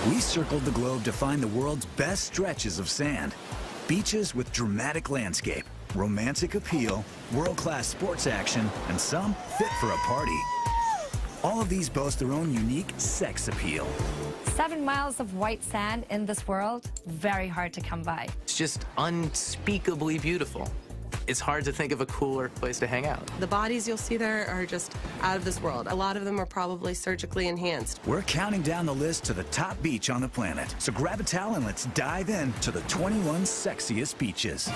We circled the globe to find the world's best stretches of sand. Beaches with dramatic landscape, romantic appeal, world-class sports action, and some fit for a party. All of these boast their own unique sex appeal. 7 miles of white sand in this world, very hard to come by. It's just unspeakably beautiful. It's hard to think of a cooler place to hang out. The bodies you'll see there are just out of this world. A lot of them are probably surgically enhanced. We're counting down the list to the top beach on the planet. So grab a towel and let's dive in to the 21 sexiest beaches.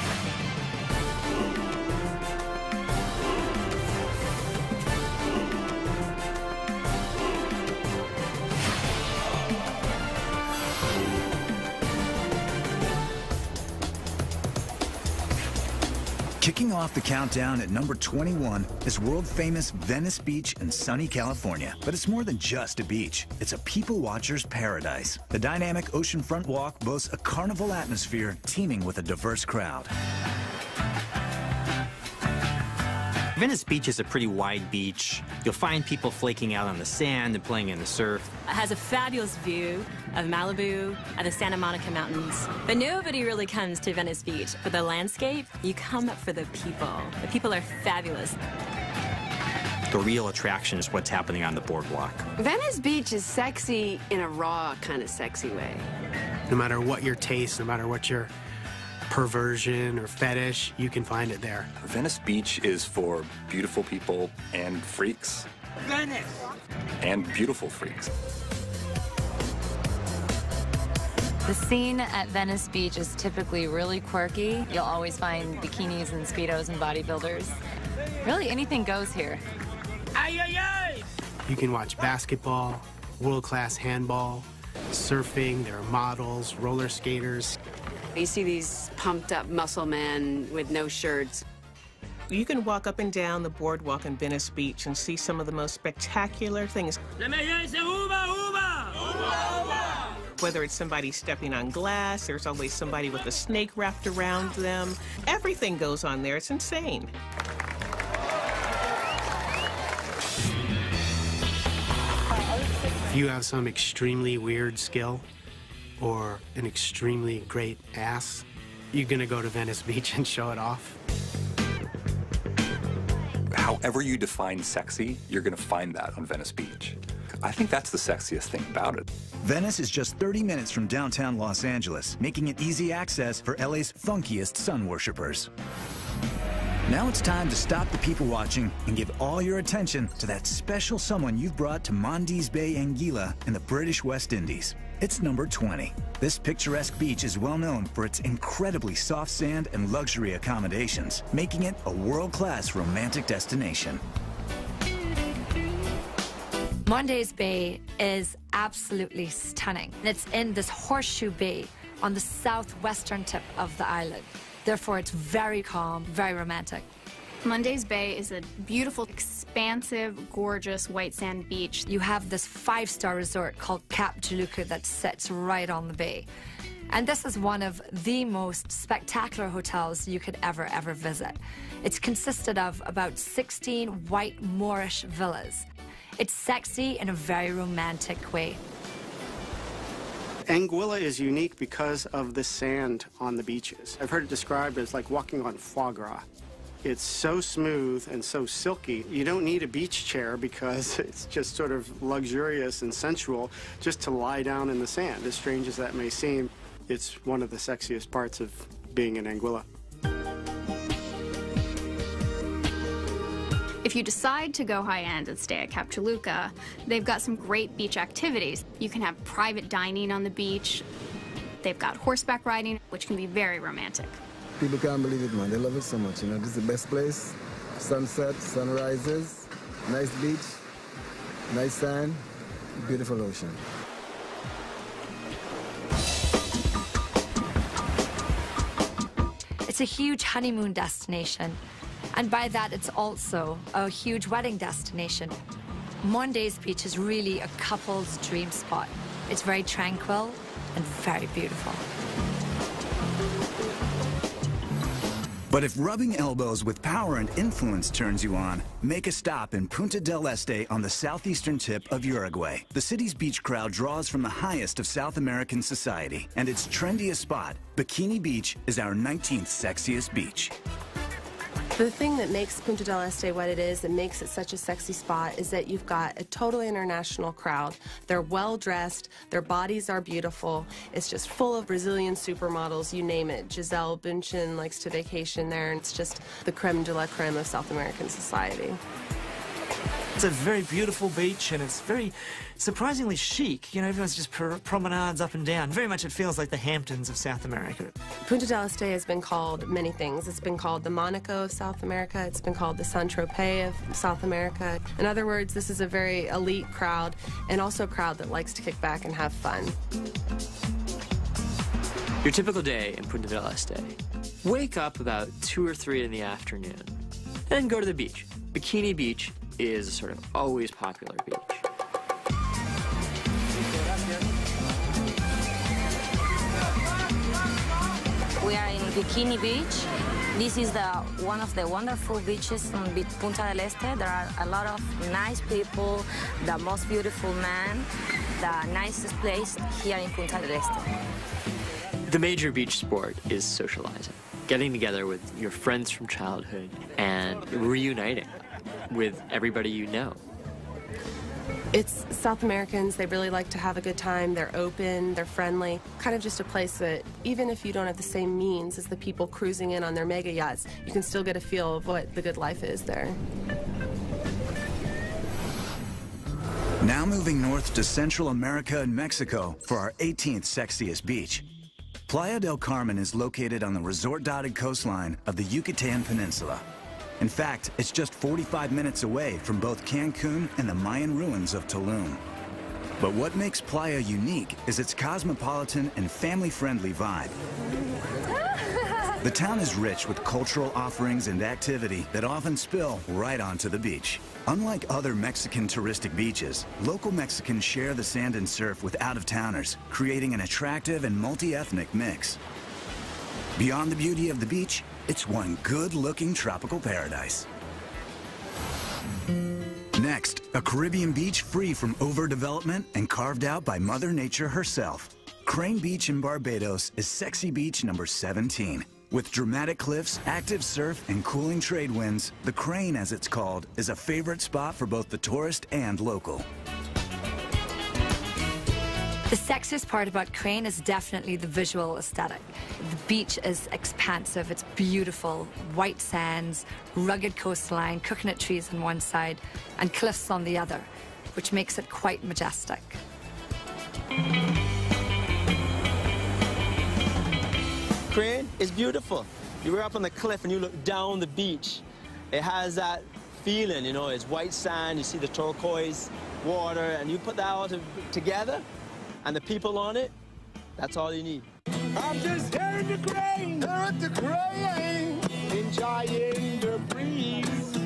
Kicking off the countdown at number 21 is world-famous Venice Beach in sunny California. But it's more than just a beach. It's a people watcher's paradise. The dynamic oceanfront walk boasts a carnival atmosphere teeming with a diverse crowd. Venice Beach is a pretty wide beach. You'll find people flaking out on the sand and playing in the surf. It has a fabulous view of Malibu and the Santa Monica Mountains. But nobody really comes to Venice Beach for the landscape. You come for the people. The people are fabulous. The real attraction is what's happening on the boardwalk. Venice Beach is sexy in a raw kind of sexy way. No matter what your taste, no matter what your perversion or fetish, you can find it there. Venice Beach is for beautiful people and freaks. Venice! And beautiful freaks. The scene at Venice Beach is typically really quirky. You'll always find bikinis and Speedos and bodybuilders. Really, anything goes here. Ay, ay, ay! You can watch basketball, world-class handball, surfing, there are models, roller skaters. You see these pumped-up muscle men with no shirts. You can walk up and down the boardwalk in Venice Beach and see some of the most spectacular things. Whether it's somebody stepping on glass, there's always somebody with a snake wrapped around them. Everything goes on there. It's insane. If you have some extremely weird skill or an extremely great ass, you're gonna go to Venice Beach and show it off. However you define sexy, you're gonna find that on Venice Beach. I think that's the sexiest thing about it. Venice is just 30 minutes from downtown Los Angeles, making it easy access for LA's funkiest sun worshippers. Now it's time to stop the people watching and give all your attention to that special someone you've brought to Mondi's Bay Anguilla in the British West Indies. It's number 20. This picturesque beach is well known for its incredibly soft sand and luxury accommodations, making it a world-class romantic destination. Mondi's Bay is absolutely stunning. It's in this horseshoe bay on the southwestern tip of the island. Therefore, it's very calm, very romantic. Mondi's Bay is a beautiful, expansive, gorgeous white sand beach. You have this 5-star resort called Cap Juluca that sits right on the bay. And this is one of the most spectacular hotels you could ever visit. It's consisted of about 16 white Moorish villas. It's sexy in a very romantic way. Anguilla is unique because of the sand on the beaches. I've heard it described as like walking on foie gras. It's so smooth and so silky. You don't need a beach chair because it's just sort of luxurious and sensual just to lie down in the sand. As strange as that may seem, it's one of the sexiest parts of being in Anguilla. If you decide to go high-end and stay at Cap Juluca, they've got some great beach activities. You can have private dining on the beach. They've got horseback riding, which can be very romantic. People can't believe it, man. They love it so much, you know. This is the best place. Sunset, sunrises, nice beach, nice sand, beautiful ocean. It's a huge honeymoon destination. And by that, it's also a huge wedding destination. Mondi's Beach is really a couple's dream spot. It's very tranquil and very beautiful. But if rubbing elbows with power and influence turns you on, make a stop in Punta del Este on the southeastern tip of Uruguay. The city's beach crowd draws from the highest of South American society, and its trendiest spot, Bikini Beach, is our 19th sexiest beach. The thing that makes Punta del Este what it is, that makes it such a sexy spot, is that you've got a totally international crowd. They're well-dressed, their bodies are beautiful. It's just full of Brazilian supermodels, you name it. Gisele Bündchen likes to vacation there, and it's just the creme de la creme of South American society. It's a very beautiful beach, and it's very surprisingly chic. You know, everyone's just promenades up and down. Very much it feels like the Hamptons of South America. Punta del Este has been called many things. It's been called the Monaco of South America. It's been called the Saint-Tropez of South America. In other words, this is a very elite crowd, and also a crowd that likes to kick back and have fun. Your typical day in Punta del Este. Wake up about 2 or 3 in the afternoon, then go to the beach. Bikini Beach is a sort of always popular beach. We are in Bikini Beach. This is one of the wonderful beaches in Punta del Este. There are a lot of nice people, the most beautiful man, the nicest place here in Punta del Este. The major beach sport is socializing, getting together with your friends from childhood and reuniting with everybody you know. It's South Americans, they really like to have a good time, they're open, they're friendly, kind of just a place that even if you don't have the same means as the people cruising in on their mega yachts, you can still get a feel of what the good life is there. Now moving north to Central America and Mexico for our 18th sexiest beach. Playa del Carmen is located on the resort-dotted coastline of the Yucatan Peninsula. In fact, it's just 45 minutes away from both Cancun and the Mayan ruins of Tulum. But what makes Playa unique is its cosmopolitan and family-friendly vibe. The town is rich with cultural offerings and activity that often spill right onto the beach. Unlike other Mexican touristic beaches, local Mexicans share the sand and surf with out-of-towners, creating an attractive and multi-ethnic mix. Beyond the beauty of the beach, it's one good-looking tropical paradise. Next, a Caribbean beach free from overdevelopment and carved out by Mother Nature herself. Crane Beach in Barbados is sexy beach number 17. With dramatic cliffs, active surf, and cooling trade winds, the Crane, as it's called, is a favorite spot for both the tourist and local. The sexiest part about Crane is definitely the visual aesthetic. The beach is expansive, it's beautiful, white sands, rugged coastline, coconut trees on one side, and cliffs on the other, which makes it quite majestic. Crane is beautiful. You're up on the cliff and you look down the beach. It has that feeling, you know, it's white sand, you see the turquoise water, and you put that all together, and the people on it, that's all you need. I'm just here at the crane, enjoying the breeze.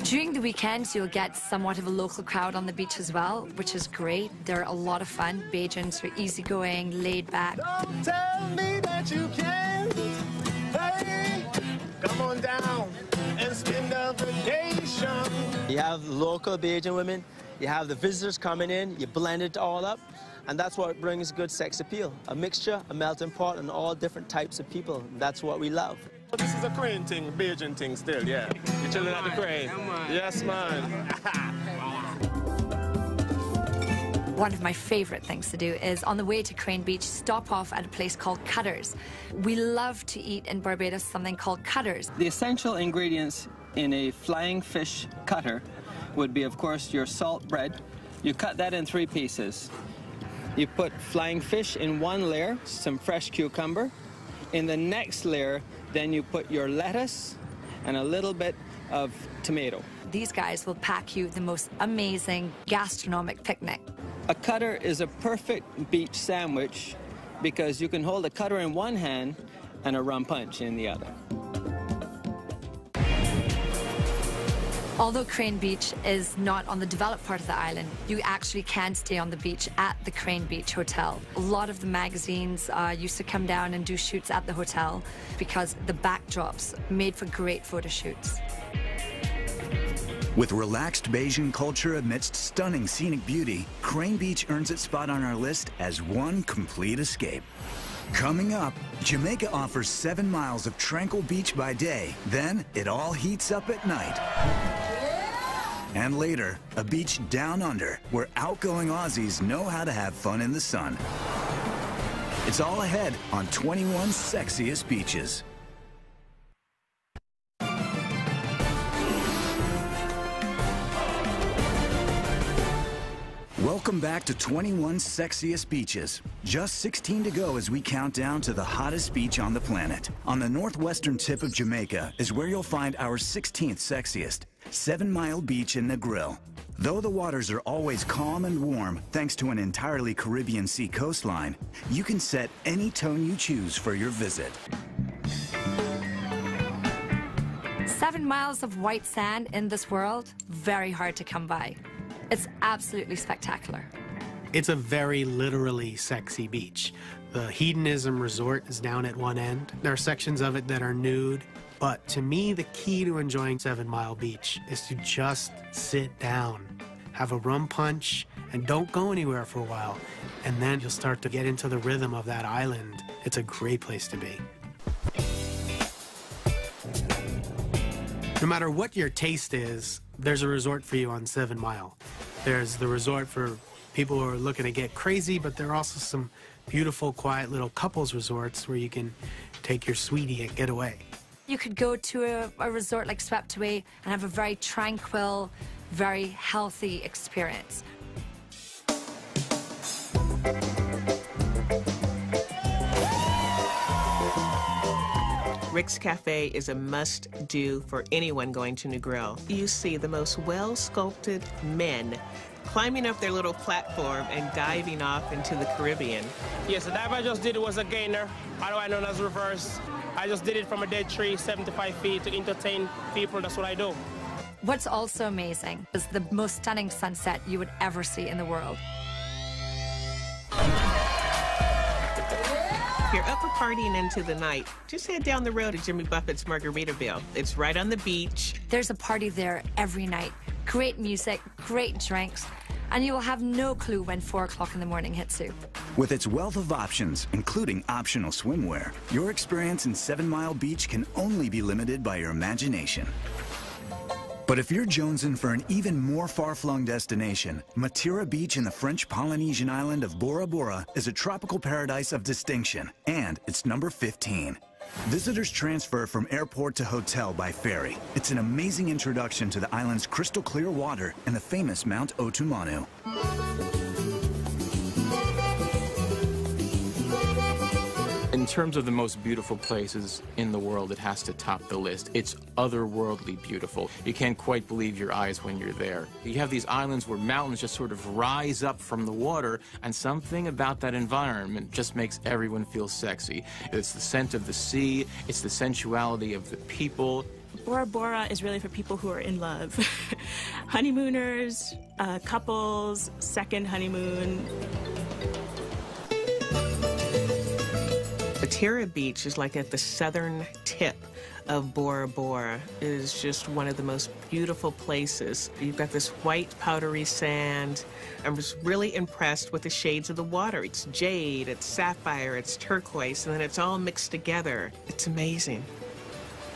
During the weekends, you'll get somewhat of a local crowd on the beach as well, which is great. They're a lot of fun. Bajans are easygoing, laid back. Don't tell me that you can't. Hey, come on down and spend a vacation. You have local Bajan women, you have the visitors coming in, you blend it all up, and that's what brings good sex appeal. A mixture, a melting pot, and all different types of people. That's what we love. This is a Crane thing, Bajan thing still, yeah. You're chilling at the Crane. Yes, man. One of my favorite things to do is, on the way to Crane Beach, stop off at a place called Cutters. We love to eat in Barbados something called Cutters. The essential ingredients in a flying fish cutter would be, of course, your salt bread. You cut that in 3 pieces. You put flying fish in one layer, some fresh cucumber. In the next layer, then you put your lettuce and a little bit of tomato. These guys will pack you the most amazing gastronomic picnic. A cutter is a perfect beach sandwich because you can hold a cutter in one hand and a rum punch in the other. Although Crane Beach is not on the developed part of the island, you actually can stay on the beach at the Crane Beach Hotel. A lot of the magazines used to come down and do shoots at the hotel because the backdrops made for great photo shoots. With relaxed Bayesian culture amidst stunning scenic beauty, Crane Beach earns its spot on our list as one complete escape. Coming up, Jamaica offers 7 miles of tranquil beach by day, then it all heats up at night. And later, a beach down under, where outgoing Aussies know how to have fun in the sun. It's all ahead on 21 Sexiest Beaches. Welcome back to 21 Sexiest Beaches. Just 16 to go as we count down to the hottest beach on the planet. On the northwestern tip of Jamaica is where you'll find our 16th sexiest, 7 Mile Beach in Negril. Though the waters are always calm and warm thanks to an entirely Caribbean Sea coastline, you can set any tone you choose for your visit. 7 miles of white sand in this world, very hard to come by. It's absolutely spectacular. It's a very literally sexy beach. The hedonism resort is down at one end. There are sections of it that are nude. But to me, the key to enjoying 7 Mile Beach is to just sit down, have a rum punch, and don't go anywhere for a while. And then you'll start to get into the rhythm of that island. It's a great place to be. No matter what your taste is, there's a resort for you on 7 Mile. There's the resort for people who are looking to get crazy, but there are also some beautiful, quiet little couples resorts where you can take your sweetie and get away. You could go to a resort like Swept Away and have a very tranquil, very healthy experience. Rick's Cafe is a must-do for anyone going to Negril. You see the most well-sculpted men climbing up their little platform and diving off into the Caribbean. Yes, the dive I just did was a gainer, otherwise known as reverse. I just did it from a dead tree, 75 feet, to entertain people. That's what I do. What's also amazing is the most stunning sunset you would ever see in the world. If you're up for partying into the night, just head down the road to Jimmy Buffett's Margaritaville. It's right on the beach. There's a party there every night. Great music, great drinks, and you will have no clue when 4 o'clock in the morning hits you. With its wealth of options, including optional swimwear, your experience in 7 Mile Beach can only be limited by your imagination. But if you're jonesing for an even more far-flung destination, Matira Beach in the French Polynesian island of Bora Bora is a tropical paradise of distinction, and it's number 15. Visitors transfer from airport to hotel by ferry. It's an amazing introduction to the island's crystal clear water and the famous Mount Otumanu. In terms of the most beautiful places in the world, it has to top the list. It's otherworldly beautiful. You can't quite believe your eyes when you're there. You have these islands where mountains just sort of rise up from the water, and something about that environment just makes everyone feel sexy. It's the scent of the sea, it's the sensuality of the people. Bora Bora is really for people who are in love. Honeymooners, couples, second honeymoon. Matira Beach is like at the southern tip of Bora Bora. It is just one of the most beautiful places. You've got this white powdery sand. I was really impressed with the shades of the water. It's jade, it's sapphire, it's turquoise, and then it's all mixed together. It's amazing.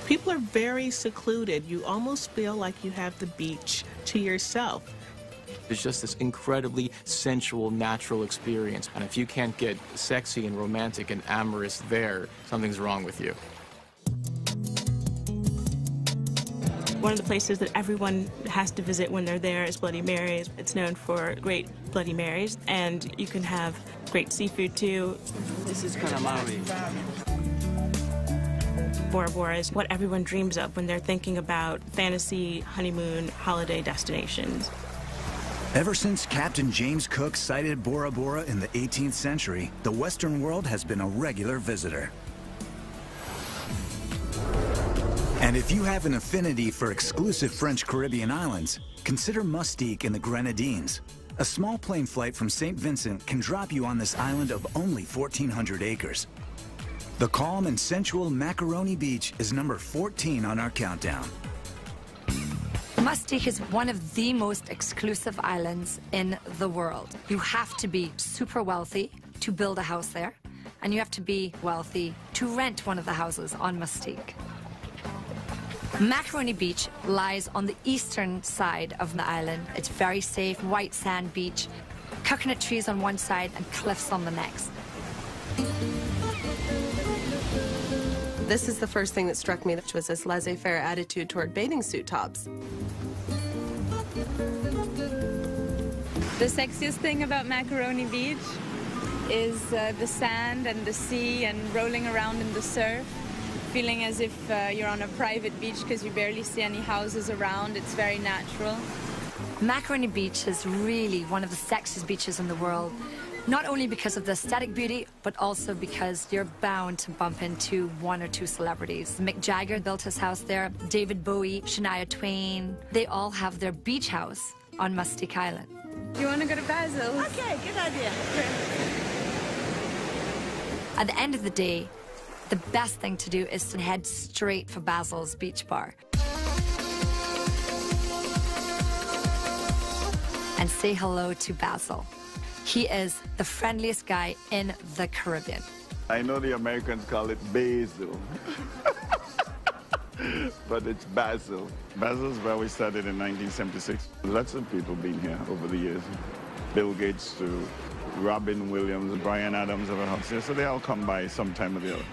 People are very secluded. You almost feel like you have the beach to yourself. It's just this incredibly sensual, natural experience. And if you can't get sexy and romantic and amorous there, something's wrong with you. One of the places that everyone has to visit when they're there is Bloody Mary's. It's known for great Bloody Marys, and you can have great seafood too. This is calamari. Bora Bora is what everyone dreams of when they're thinking about fantasy, honeymoon, holiday destinations. Ever since Captain James Cook sighted Bora Bora in the 18th century, the Western world has been a regular visitor. And And if you have an affinity for exclusive French Caribbean islands, consider Mustique in the Grenadines. A small plane flight from St. Vincent can drop you on this island of only 1,400 acres. The calm and sensual Macaroni Beach is number 14 on our countdown. Mustique is one of the most exclusive islands in the world. You have to be super wealthy to build a house there, and you have to be wealthy to rent one of the houses on Mustique. Macaroni Beach lies on the eastern side of the island. It's very safe, white sand beach, coconut trees on one side and cliffs on the next. This is the first thing that struck me, which was this laissez-faire attitude toward bathing suit tops. The sexiest thing about Macaroni Beach is the sand and the sea and rolling around in the surf, feeling as if you're on a private beach because you barely see any houses around. It's very natural. Macaroni Beach is really one of the sexiest beaches in the world, not only because of the aesthetic beauty, but also because you're bound to bump into one or two celebrities. Mick Jagger built his house there, David Bowie, Shania Twain. They all have their beach house on Mustique Island. Do you want to go to Basil's? Okay, good idea. At the end of the day, the best thing to do is to head straight for Basil's Beach Bar and say hello to Basil. He is the friendliest guy in the Caribbean. I know the Americans call it basil, but it's Basil. Basil's where we started in 1976. Lots of people been here over the years. Bill Gates to Robin Williams, Brian Adams of a house here, so they all come by sometime or the other.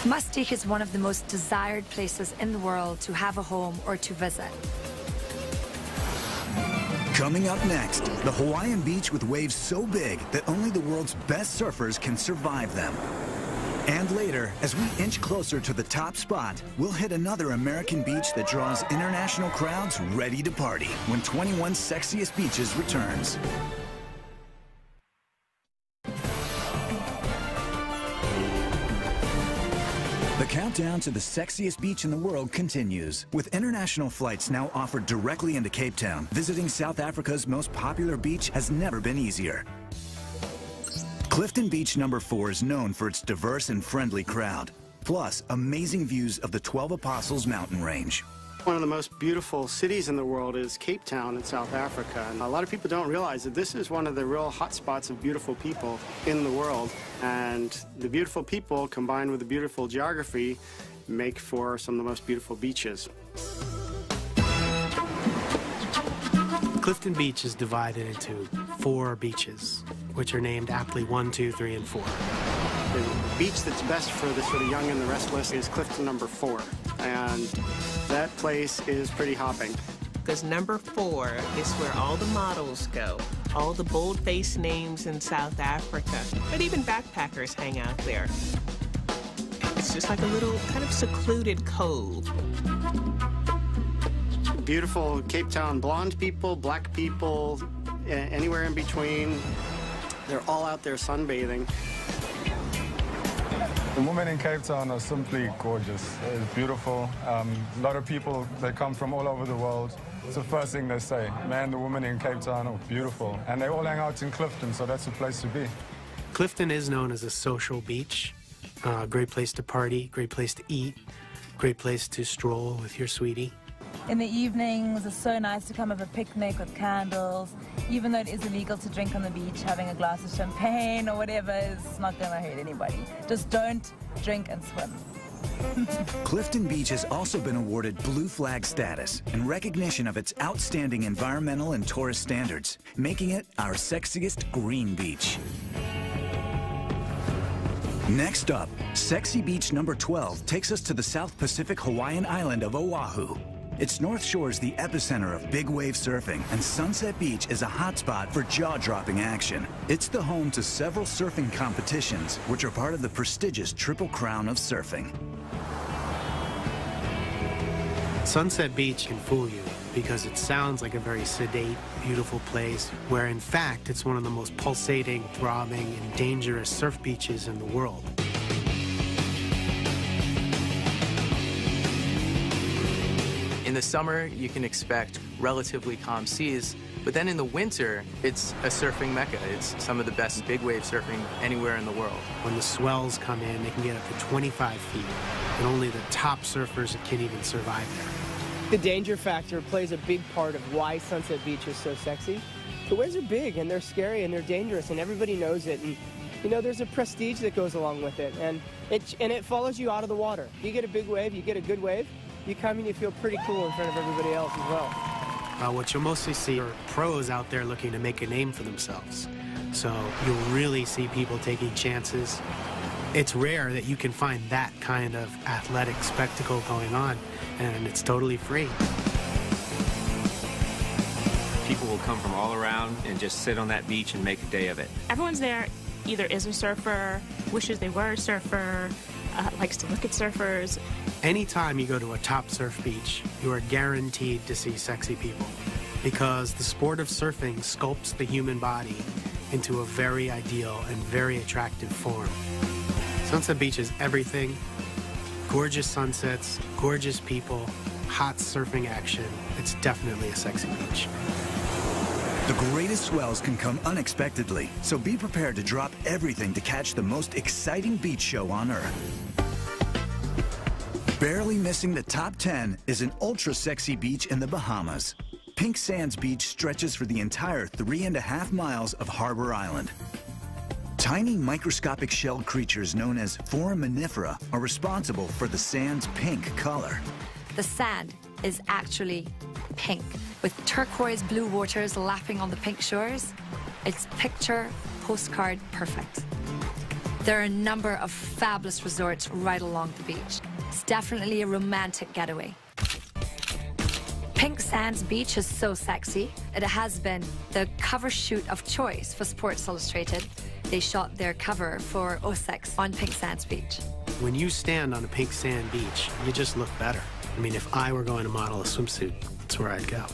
Mustique is one of the most desired places in the world to have a home or to visit. Coming up next, the Hawaiian beach with waves so big that only the world's best surfers can survive them. And later, as we inch closer to the top spot, we'll hit another American beach that draws international crowds ready to party when 21 Sexiest Beaches returns. The countdown to the sexiest beach in the world continues, with international flights now offered directly into Cape Town. Visiting South Africa's most popular beach has never been easier. Clifton Beach number 4 is known for its diverse and friendly crowd, plus amazing views of the 12 Apostles mountain range. One of the most beautiful cities in the world is Cape Town in South Africa. And a lot of people don't realize that this is one of the real hotspots of beautiful people in the world. And the beautiful people combined with the beautiful geography make for some of the most beautiful beaches. Clifton Beach is divided into 4 beaches, which are named aptly 1, 2, 3, and 4. The beach that's best for the sort of young and the restless is Clifton number 4. And that place is pretty hopping. Because number 4 is where all the models go, all the bold-faced names in South Africa, but even backpackers hang out there. It's just like a little kind of secluded cove. Beautiful Cape Town blonde people, black people, anywhere in between. They're all out there sunbathing. The women in Cape Town are simply gorgeous. It's beautiful. A lot of people, they come from all over the world. It's the first thing they say. Man, the women in Cape Town are beautiful. And they all hang out in Clifton, so that's the place to be. Clifton is known as a social beach. Great place to party, great place to eat, great place to stroll with your sweetie. In the evenings, it's so nice to come have a picnic with candles. Even though it is illegal to drink on the beach, having a glass of champagne or whatever is not going to hurt anybody. Just don't drink and swim. Clifton Beach has also been awarded Blue Flag status in recognition of its outstanding environmental and tourist standards, making it our sexiest green beach. Next up, Sexy Beach number 12 takes us to the South Pacific Hawaiian island of Oahu. Its North Shore is the epicenter of big wave surfing, and Sunset Beach is a hotspot for jaw-dropping action. It's the home to several surfing competitions, which are part of the prestigious Triple Crown of Surfing. Sunset Beach can fool you because it sounds like a very sedate, beautiful place, where in fact it's one of the most pulsating, throbbing, and dangerous surf beaches in the world. the summer, you can expect relatively calm seas, but then in the winter, it's a surfing mecca. It's some of the best big wave surfing anywhere in the world. When the swells come in, they can get up to 25 feet, and only the top surfers can even survive there. The danger factor plays a big part of why Sunset Beach is so sexy. The waves are big, and they're scary, and they're dangerous, and everybody knows it. And you know, there's a prestige that goes along with it, and it follows you out of the water. You get a big wave, you get a good wave, you come and you feel pretty cool in front of everybody else as well. What you'll mostly see are pros out there looking to make a name for themselves. So you'll really see people taking chances. It's rare that you can find that kind of athletic spectacle going on, and it's totally free. People will come from all around and just sit on that beach and make a day of it. Everyone's there either is a surfer, wishes they were a surfer, likes to look at surfers. Anytime you go to a top surf beach, you are guaranteed to see sexy people, because the sport of surfing sculpts the human body into a very ideal and very attractive form. Sunset Beach is everything. Gorgeous sunsets, gorgeous people, hot surfing action. It's definitely a sexy beach. The greatest swells can come unexpectedly, so be prepared to drop everything to catch the most exciting beach show on Earth. Barely missing the top 10 is an ultra-sexy beach in the Bahamas. Pink Sands Beach stretches for the entire 3.5 miles of Harbor Island. Tiny microscopic shelled creatures known as foraminifera are responsible for the sand's pink color. The sand is actually pink, with turquoise blue waters lapping on the pink shores. It's picture postcard perfect. There are a number of fabulous resorts right along the beach. It's definitely a romantic getaway. Pink Sands Beach is so sexy. It has been the cover shoot of choice for Sports Illustrated. They shot their cover for 06 on Pink Sands Beach. When you stand on a pink sand beach, you just look better. I mean, if I were going to model a swimsuit, that's where I'd go.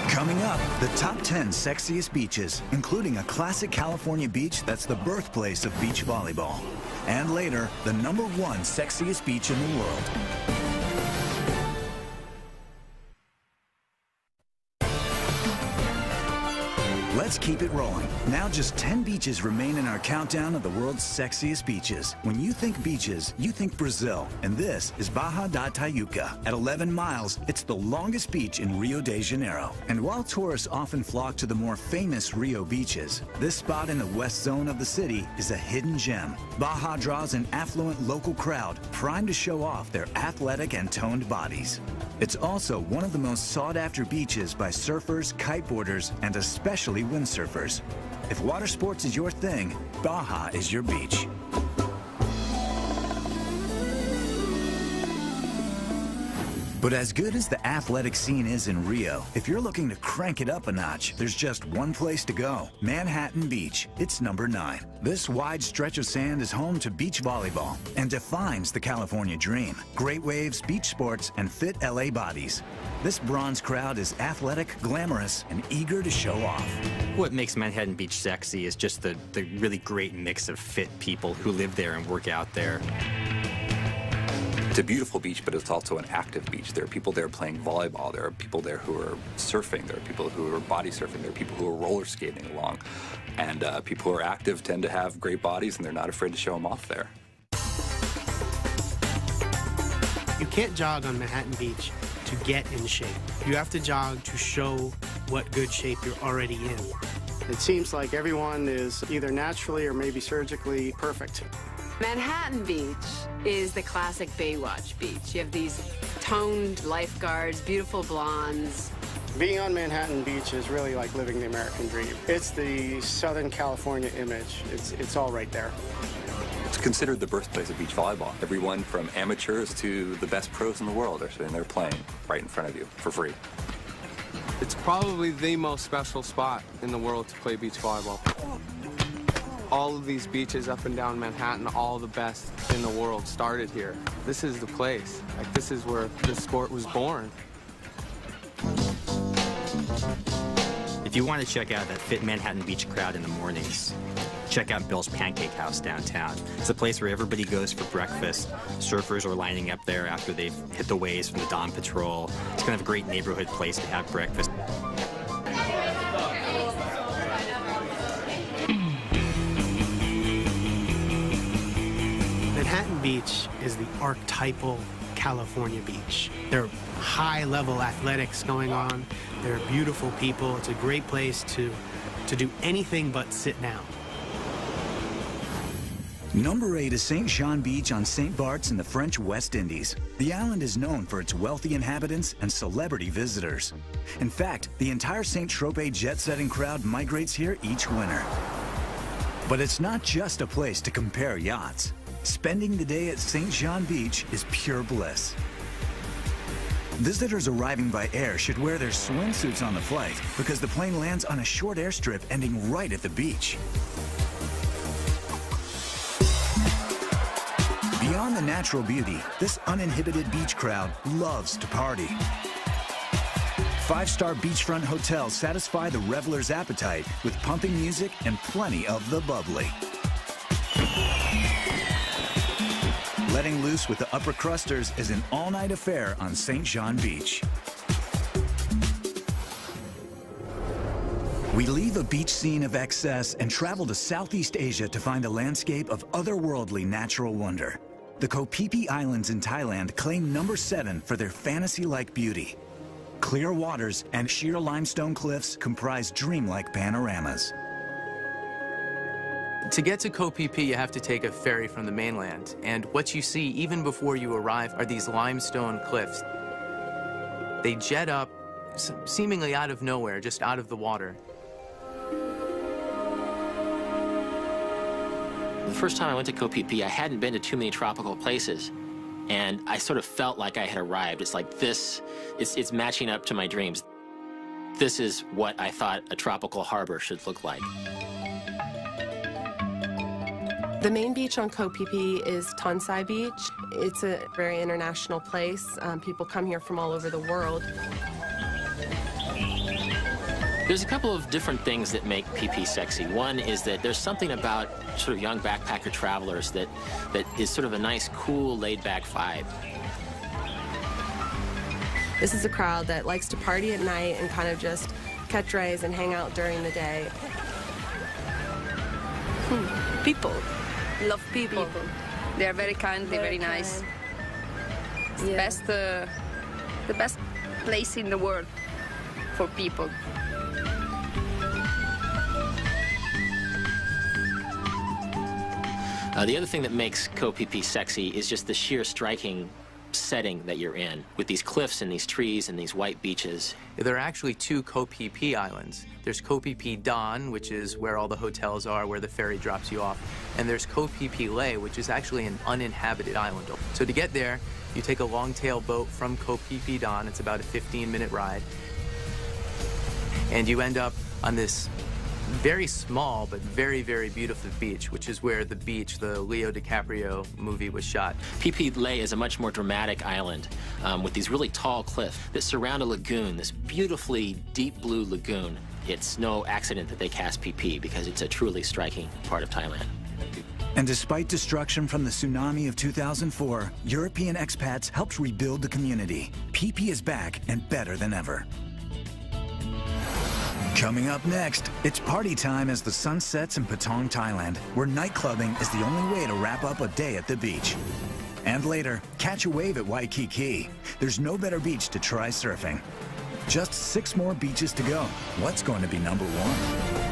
Coming up, the top 10 sexiest beaches, including a classic California beach that's the birthplace of beach volleyball. And later, the #1 sexiest beach in the world. Let's keep it rolling. Now just 10 beaches remain in our countdown of the world's sexiest beaches. When you think beaches, you think Brazil. And this is Barra da Tijuca. At 11 miles, it's the longest beach in Rio de Janeiro. And while tourists often flock to the more famous Rio beaches, this spot in the west zone of the city is a hidden gem. Baja draws an affluent local crowd primed to show off their athletic and toned bodies. It's also one of the most sought-after beaches by surfers, kiteboarders, and especially windsurfers. If water sports is your thing, Baja is your beach. But as good as the athletic scene is in Rio, if you're looking to crank it up a notch, there's just one place to go: Manhattan Beach. It's #9. This wide stretch of sand is home to beach volleyball and defines the California dream. Great waves, beach sports, and fit LA bodies. This bronze crowd is athletic, glamorous, and eager to show off. What makes Manhattan Beach sexy is just the really great mix of fit people who live there and work out there. It's a beautiful beach, but it's also an active beach. There are people there playing volleyball. There are people there who are surfing. There are people who are body surfing. There are people who are roller skating along. And people who are active tend to have great bodies, and they're not afraid to show them off there. You can't jog on Manhattan Beach to get in shape. You have to jog to show what good shape you're already in. It seems like everyone is either naturally or maybe surgically perfect. Manhattan Beach is the classic Baywatch beach. You have these toned lifeguards, beautiful blondes. Being on Manhattan Beach is really like living the American dream. It's the Southern California image. It's all right there. It's considered the birthplace of beach volleyball. Everyone from amateurs to the best pros in the world are sitting there playing right in front of you for free. It's probably the most special spot in the world to play beach volleyball. All of these beaches up and down Manhattan, all the best in the world started here. This is the place. Like, this is where the sport was born. If you want to check out that fit Manhattan Beach crowd in the mornings, check out Bill's Pancake House downtown. It's a place where everybody goes for breakfast. Surfers are lining up there after they've hit the waves from the dawn patrol. It's kind of a great neighborhood place to have breakfast. Manhattan Beach is the archetypal California beach. There are high-level athletics going on. There are beautiful people. It's a great place to do anything but sit down. Number 8 is St. Jean Beach on St. Bart's in the French West Indies. The island is known for its wealthy inhabitants and celebrity visitors. In fact, the entire St. Tropez jet-setting crowd migrates here each winter. But it's not just a place to compare yachts. Spending the day at St. Jean Beach is pure bliss. Visitors arriving by air should wear their swimsuits on the flight because the plane lands on a short airstrip ending right at the beach. Beyond the natural beauty, this uninhibited beach crowd loves to party. 5-star beachfront hotels satisfy the reveler's appetite with pumping music and plenty of the bubbly. Letting loose with the upper crusters is an all-night affair on St. Jean Beach. We leave a beach scene of excess and travel to Southeast Asia to find a landscape of otherworldly natural wonder. The Koh Phi Phi Islands in Thailand claim number 7 for their fantasy-like beauty. Clear waters and sheer limestone cliffs comprise dreamlike panoramas. To get to Koh Phi Phi, you have to take a ferry from the mainland. And what you see, even before you arrive, are these limestone cliffs. They jet up, seemingly out of nowhere, just out of the water. The first time I went to Koh Phi Phi, I hadn't been to too many tropical places. And I sort of felt like I had arrived. It's like this, it's matching up to my dreams. This is what I thought a tropical harbor should look like. The main beach on Koh Phi Phi is Tonsai Beach. It's a very international place. People come here from all over the world. There's a couple of different things that make Phi Phi sexy. One is that there's something about sort of young backpacker travelers that is sort of a nice, cool, laid-back vibe. This is a crowd that likes to party at night and kind of just catch rays and hang out during the day. People. Love people. They are very kind, they're very nice. It's the best place in the world for people. The other thing that makes Koh Phi Phi sexy is just the sheer striking setting that you're in, with these cliffs and these trees and these white beaches. There are actually 2 Koh Phi Phi islands. There's Koh Phi Phi Don, which is where all the hotels are, where the ferry drops you off. And there's Koh Phi Phi Leh, which is actually an uninhabited island. So to get there, you take a long-tail boat from Koh Phi Phi Don. It's about a 15-minute ride. And you end up on this very small but very, very beautiful beach, which is where the beach, the Leo DiCaprio movie, was shot. Phi Phi Leh is a much more dramatic island with these really tall cliffs that surround a lagoon, this beautifully deep blue lagoon. It's no accident that they cast Phi Phi because it's a truly striking part of Thailand. And despite destruction from the tsunami of 2004, European expats helped rebuild the community. Phi Phi is back and better than ever. Coming up next, it's party time as the sun sets in Patong, Thailand, where nightclubbing is the only way to wrap up a day at the beach. And later, catch a wave at Waikiki. There's no better beach to try surfing. Just 6 more beaches to go. What's going to be number 1?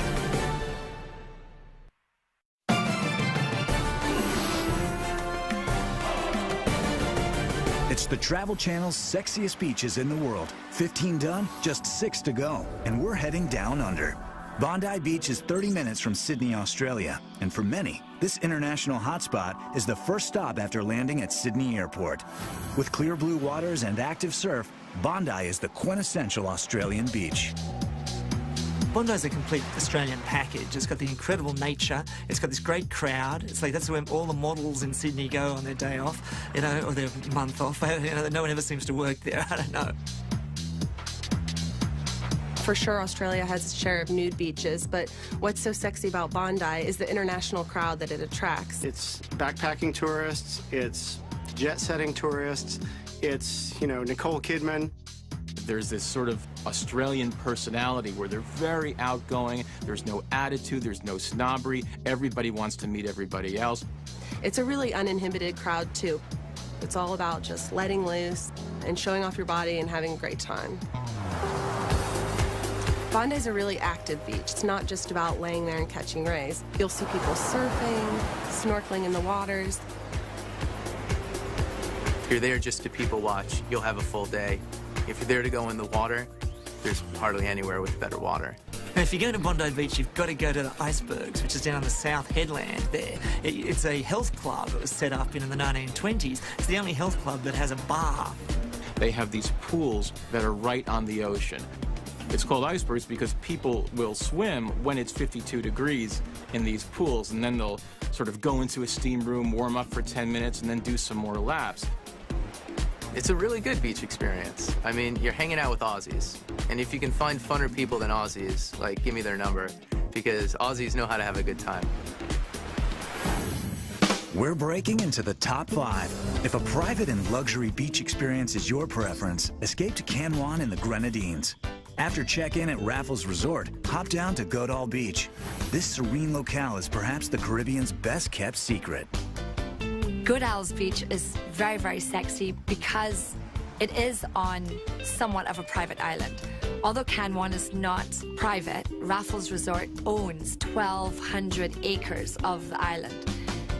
It's the Travel Channel's sexiest beaches in the world. 15 done, just 6 to go, and we're heading down under. Bondi Beach is 30 minutes from Sydney, Australia, and for many, this international hotspot is the first stop after landing at Sydney Airport. With clear blue waters and active surf, Bondi is the quintessential Australian beach. Bondi is a complete Australian package. It's got the incredible nature. It's got this great crowd. It's like that's where all the models in Sydney go on their day off, you know, or their month off. You know, no one ever seems to work there. I don't know. For sure, Australia has its share of nude beaches, but what's so sexy about Bondi is the international crowd that it attracts. It's backpacking tourists, it's jet-setting tourists, it's, you know, Nicole Kidman. There's this sort of Australian personality where they're very outgoing, there's no attitude, there's no snobbery, everybody wants to meet everybody else. It's a really uninhibited crowd, too. It's all about just letting loose and showing off your body and having a great time. Bondi's a really active beach. It's not just about laying there and catching rays. You'll see people surfing, snorkeling in the waters. If you're there just to people watch, you'll have a full day. If you're there to go in the water, there's hardly anywhere with better water. And if you go to Bondi Beach, you've got to go to the icebergs, which is down the south headland there. It's a health club that was set up in the 1920s. It's the only health club that has a bar. They have these pools that are right on the ocean. It's called icebergs because people will swim when it's 52 degrees in these pools, and then they'll sort of go into a steam room, warm up for 10 minutes, and then do some more laps. It's a really good beach experience. I mean, you're hanging out with Aussies. And if you can find funner people than Aussies, like, give me their number, because Aussies know how to have a good time. We're breaking into the top 5. If a private and luxury beach experience is your preference, escape to Canwan in the Grenadines. After check-in at Raffles Resort, hop down to Godall Beach. This serene locale is perhaps the Caribbean's best-kept secret. Godall's Beach is very, very sexy because it is on somewhat of a private island. Although Canwan is not private, Raffles Resort owns 1,200 acres of the island.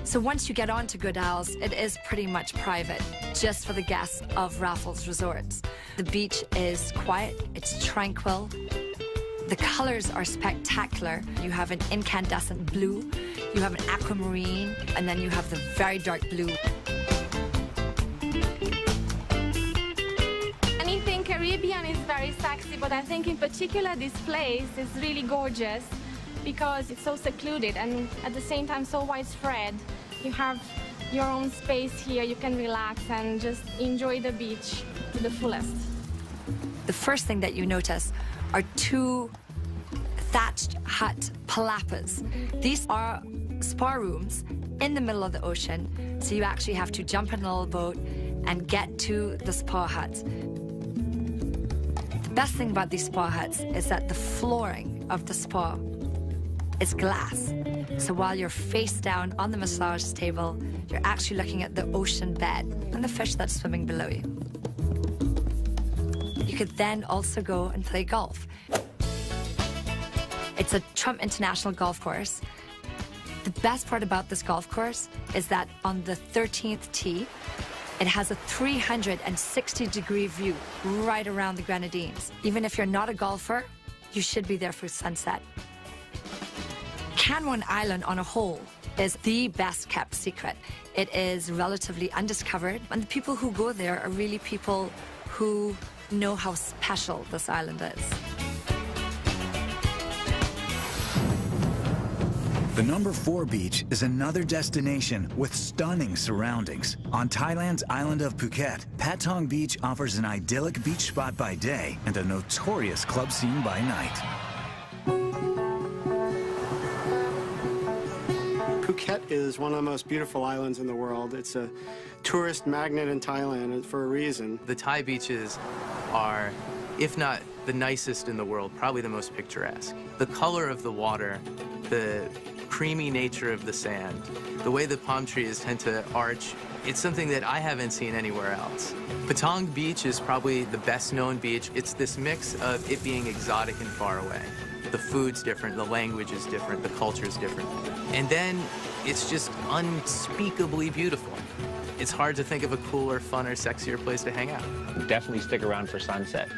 So once you get onto Godall's, it is pretty much private, just for the guests of Raffles Resorts. The beach is quiet, it's tranquil. The colors are spectacular. You have an incandescent blue, you have an aquamarine, and then you have the very dark blue. Anything Caribbean is very sexy, but I think in particular this place is really gorgeous because it's so secluded and at the same time so widespread. You have your own space here, you can relax and just enjoy the beach to the fullest. The first thing that you notice are 2 thatched hut palapas. These are spa rooms in the middle of the ocean, so you actually have to jump in a little boat and get to the spa huts. The best thing about these spa huts is that the flooring of the spa is glass. So while you're face down on the massage table, you're actually looking at the ocean bed and the fish that's swimming below you. You could then also go and play golf. It's a Trump International golf course. The best part about this golf course is that on the 13th tee, it has a 360-degree view right around the Grenadines. Even if you're not a golfer, you should be there for sunset. Canwan Island on a whole is the best kept secret. It is relatively undiscovered, and the people who go there are really people who know how special this island is. The number 4 beach is another destination with stunning surroundings. On Thailand's island of Phuket, Patong Beach offers an idyllic beach spot by day and a notorious club scene by night. Phuket is one of the most beautiful islands in the world. It's a tourist magnet in Thailand for a reason. The Thai beaches are, if not the nicest in the world, probably the most picturesque. The color of the water, the creamy nature of the sand, the way the palm trees tend to arch, it's something that I haven't seen anywhere else. Patong Beach is probably the best known beach. It's this mix of it being exotic and far away. The food's different, the language is different, the culture's different. And then it's just unspeakably beautiful. It's hard to think of a cooler, funner, sexier place to hang out. Definitely stick around for sunset,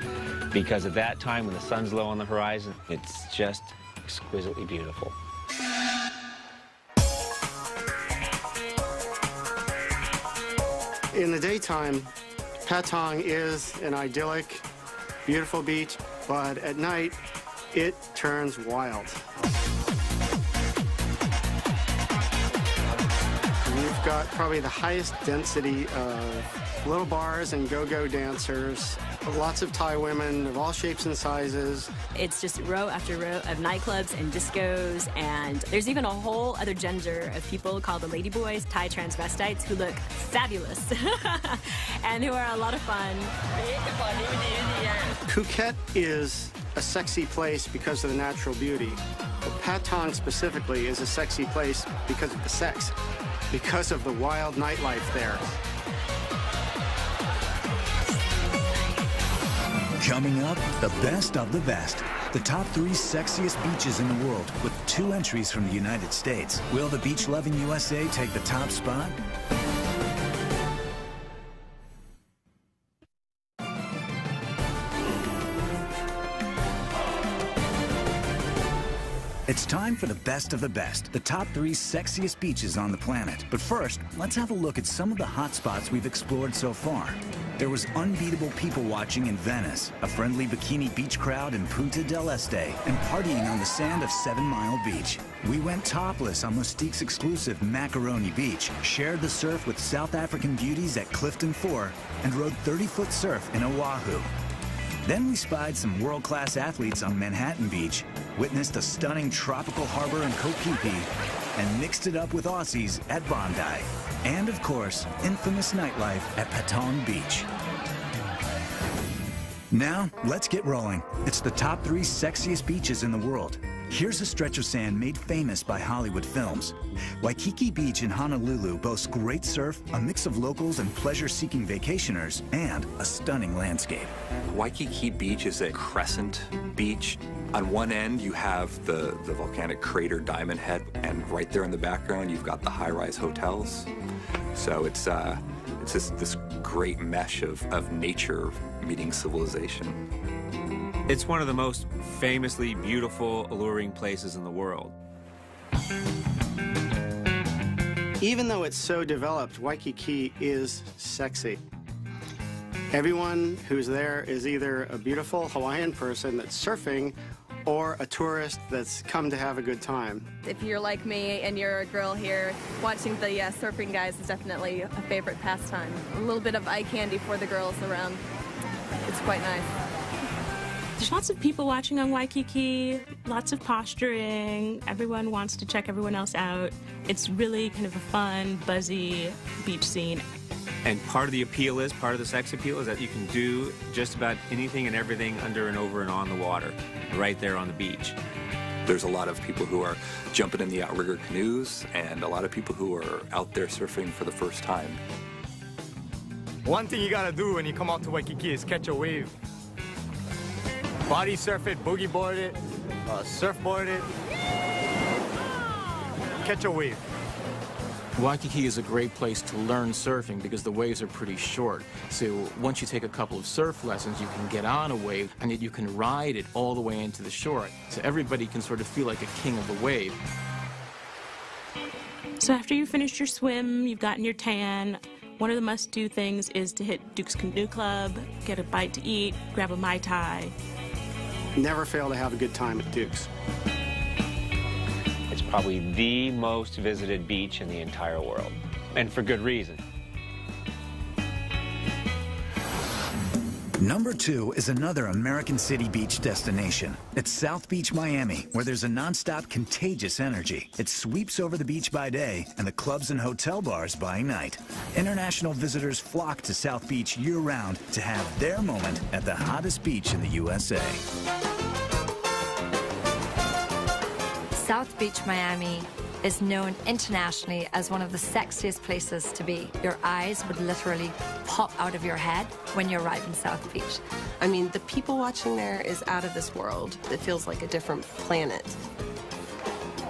because at that time when the sun's low on the horizon, it's just exquisitely beautiful. In the daytime, Patong is an idyllic, beautiful beach, but at night, it turns wild. We've got probably the highest density of little bars and go-go dancers Lots of Thai women of all shapes and sizes. It's just row after row of nightclubs and discos, and there's even a whole other gender of people called the ladyboys, Thai transvestites, who look fabulous and who are a lot of fun. Phuket is a sexy place because of the natural beauty. But Patong specifically is a sexy place because of the sex, because of the wild nightlife there. Coming up, the best of the best. The top 3 sexiest beaches in the world, with 2 entries from the United States. Will the beach-loving USA take the top spot? It's time for the best of the best, the top 3 sexiest beaches on the planet. But first, let's have a look at some of the hot spots we've explored so far. There was unbeatable people watching in Venice, a friendly bikini beach crowd in Punta del Este, and partying on the sand of 7 Mile Beach. We went topless on Mustique's exclusive Macaroni Beach, shared the surf with South African beauties at Clifton 4, and rode 30-foot surf in Oahu. Then we spied some world-class athletes on Manhattan Beach, witnessed a stunning tropical harbor in Koh Phi Phi, and mixed it up with Aussies at Bondi. And, of course, infamous nightlife at Patong Beach. Now, let's get rolling. It's the top 3 sexiest beaches in the world. Here's a stretch of sand made famous by Hollywood films. Waikiki Beach in Honolulu boasts great surf, a mix of locals and pleasure-seeking vacationers, and a stunning landscape. Waikiki Beach is a crescent beach. On one end, you have the volcanic crater Diamond Head, and right there in the background, you've got the high-rise hotels. So it's this great mesh of nature meeting civilization. It's one of the most famously beautiful, alluring places in the world. Even though it's so developed, Waikiki is sexy. Everyone who's there is either a beautiful Hawaiian person that's surfing or a tourist that's come to have a good time. If you're like me and you're a girl here, watching the surfing guys is definitely a favorite pastime. A little bit of eye candy for the girls around. It's quite nice. There's lots of people watching on Waikiki, lots of posturing. Everyone wants to check everyone else out. It's really kind of a fun, buzzy beach scene. And part of the appeal is, part of the sex appeal is that you can do just about anything and everything under and over and on the water, right there on the beach. There's a lot of people who are jumping in the outrigger canoes, and a lot of people who are out there surfing for the first time. One thing you gotta do when you come out to Waikiki is catch a wave. Body surf it, boogie board it, surfboard it. Catch a wave. Waikiki is a great place to learn surfing because the waves are pretty short. So once you take a couple of surf lessons, you can get on a wave and yet you can ride it all the way into the shore. So everybody can sort of feel like a king of the wave. So after you finished your swim, you've gotten your tan, one of the must-do things is to hit Duke's Canoe Club, get a bite to eat, grab a Mai Tai. Never fail to have a good time at Duke's. It's probably the most visited beach in the entire world, and for good reason. Number 2 is another American city beach destination. It's South Beach, Miami, where there's a nonstop contagious energy. It sweeps over the beach by day and the clubs and hotel bars by night. International visitors flock to South Beach year-round to have their moment at the hottest beach in the USA. South Beach, Miami is known internationally as one of the sexiest places to be. Your eyes would literally pop out of your head when you arrive in South Beach. I mean, the people watching there is out of this world. It feels like a different planet.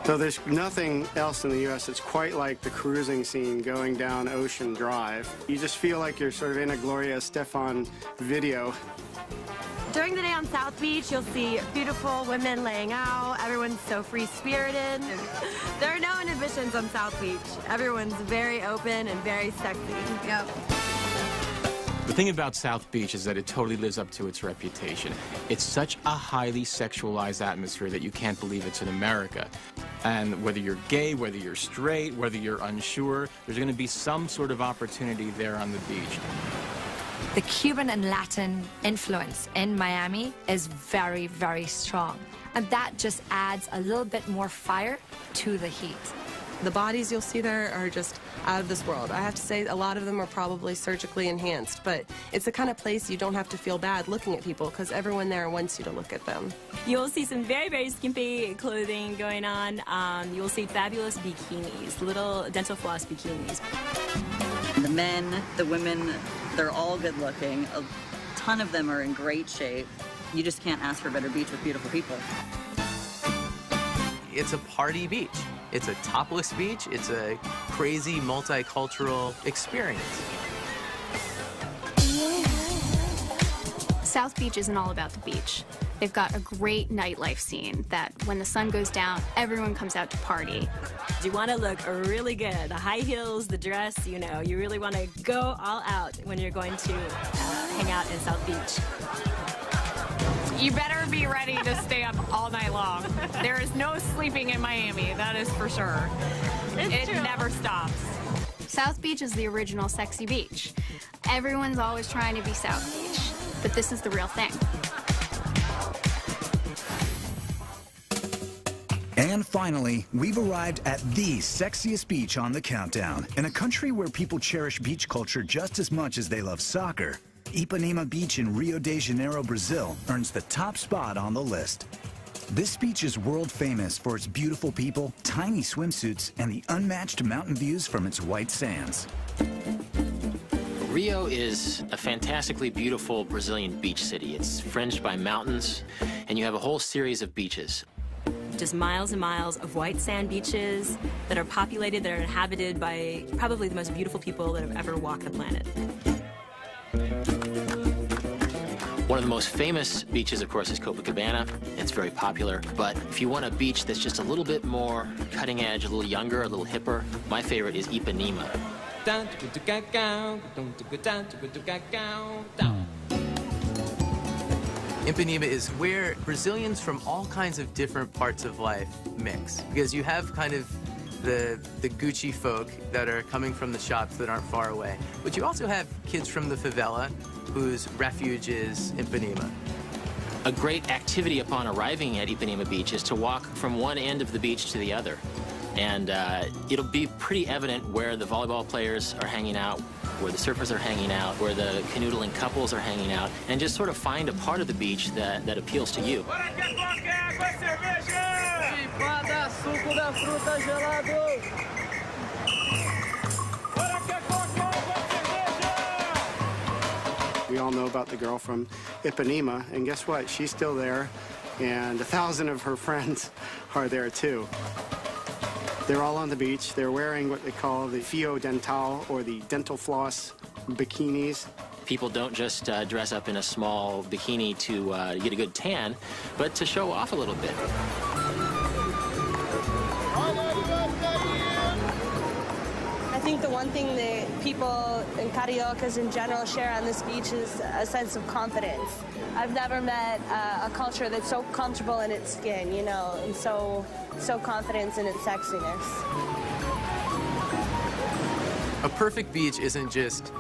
So there's nothing else in the U.S. that's quite like the cruising scene going down Ocean Drive. You just feel like you're sort of in a Gloria Estefan video. During the day on South Beach, you'll see beautiful women laying out. Everyone's so free-spirited. There are no inhibitions on South Beach. Everyone's very open and very sexy. Yep. The thing about South Beach is that it totally lives up to its reputation. It's such a highly sexualized atmosphere that you can't believe it's in America. And whether you're gay, whether you're straight, whether you're unsure, there's going to be some sort of opportunity there on the beach. The Cuban and Latin influence in Miami is very, very strong. And that just adds a little bit more fire to the heat. The bodies you'll see there are just out of this world. I have to say a lot of them are probably surgically enhanced, but it's the kind of place you don't have to feel bad looking at people because everyone there wants you to look at them. You'll see some very, very skimpy clothing going on. You'll see fabulous bikinis, little dental floss bikinis. The men, the women, they're all good looking. A ton of them are in great shape. You just can't ask for a better beach with beautiful people. It's a party beach. It's a topless beach. It's a crazy multicultural experience. South Beach isn't all about the beach. They've got a great nightlife scene that when the sun goes down, everyone comes out to party. You want to look really good. The high heels, the dress, you know, you really want to go all out when you're going to hang out in South Beach. You better be ready to stay up all night long. There is no sleeping in Miami, that is for sure. It never stops. South Beach is the original sexy beach. Everyone's always trying to be South Beach, but this is the real thing. And finally, we've arrived at the sexiest beach on the countdown. In a country where people cherish beach culture just as much as they love soccer, Ipanema Beach in Rio de Janeiro, Brazil, earns the top spot on the list. This beach is world famous for its beautiful people, tiny swimsuits, and the unmatched mountain views from its white sands. Rio is a fantastically beautiful Brazilian beach city. It's fringed by mountains, and you have a whole series of beaches. Just miles and miles of white sand beaches that are populated, that are inhabited by probably the most beautiful people that have ever walked the planet. One of the most famous beaches, of course, is Copacabana. It's very popular. But if you want a beach that's just a little bit more cutting edge, a little younger, a little hipper, my favorite is Ipanema. Ipanema is where Brazilians from all kinds of different parts of life mix. Because you have kind of the Gucci folk that are coming from the shops that aren't far away. But you also have kids from the favela whose refuge is Ipanema. A great activity upon arriving at Ipanema Beach is to walk from one end of the beach to the other. And it'll be pretty evident where the volleyball players are hanging out, where the surfers are hanging out, where the canoodling couples are hanging out, and just sort of find a part of the beach that appeals to you. We all know about the girl from Ipanema, and guess what? She's still there, and 1,000 of her friends are there too. They're all on the beach. They're wearing what they call the fio dental, or the dental floss bikinis. People don't just dress up in a small bikini to get a good tan, but to show off a little bit. I think the one thing that people and cariocas in general share on this beach is a sense of confidence. I've never met a culture that's so comfortable in its skin, you know, and so confident in its sexiness. A perfect beach isn't just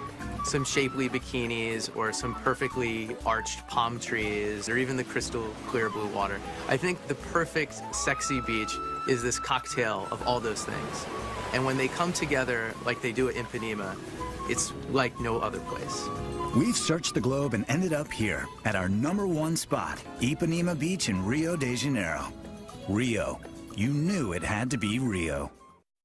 some shapely bikinis or some perfectly arched palm trees or even the crystal clear blue water. I think the perfect sexy beach is this cocktail of all those things. And when they come together like they do at Ipanema, it's like no other place. We've searched the globe and ended up here at our #1 spot, Ipanema Beach in Rio de Janeiro. Rio. You knew it had to be Rio.